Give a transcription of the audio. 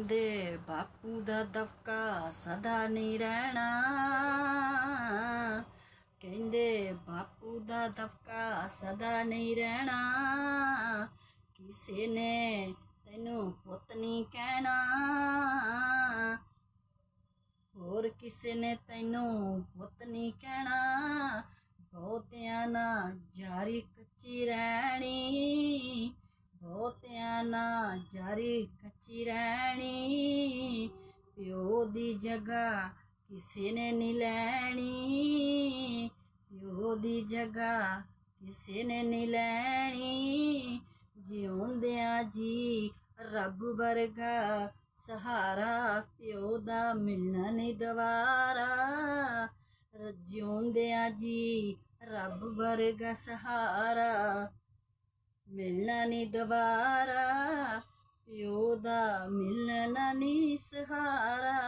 ਦੇ ਬਾਪੂ ਦਾ ਦਫਕਾ ਸਦਾ ਨਹੀਂ ਰਹਿਣਾ। ਕਹਿੰਦੇ ਬਾਪੂ ਦਾ ਦਫਕਾ ਸਦਾ ਨਹੀਂ ਰਹਿਣਾ। ਕਿਸੇ ਨੇ ਤੈਨੂੰ ਪੁੱਤ ਨਹੀਂ ਕਹਿਣਾ। ਹੋਰ ਕਿਸੇ ਨੇ ਤੈਨੂੰ ਪੁੱਤ ਨਹੀਂ ਕਹਿਣਾ। ਬਹੁਤਿਆਂ ਨਾ ਜਾਰੀ ਕੱਚੀ ਰਹਿਣੀ। ਬਹੁਤਿਆਂ ਨਾ ਜਾਰੀ ਕੱਚੀ ਰਹਿਣੀ। ਪਿਓ ਦੀ ਜਗ੍ਹਾ ਕਿਸੇ ਨੇ ਨਹੀਂ ਲੈਣੀ। ਪਿਓ ਦੀ ਜਗ੍ਹਾ ਕਿਸੇ ਨੇ ਨਹੀਂ ਲੈਣੀ। ਜਿਉਂਦਿਆਂ ਜੀ ਰੱਬ ਵਰਗਾ ਸਹਾਰਾ ਪਿਓ ਦਾ ਮਿਲਣਾ ਨਹੀਂ ਦੁਬਾਰਾ। ਜਿਉਂਦਿਆਂ ਜੀ ਰੱਬ ਵਰਗਾ ਸਹਾਰਾ ਮਿਲਣਾ ਨਹੀਂ ਦੁਬਾਰਾ। ਪਿਓ ਦਾ ਮਿਲਣਾ ਨਹੀਂ ਸਹਾਰਾ।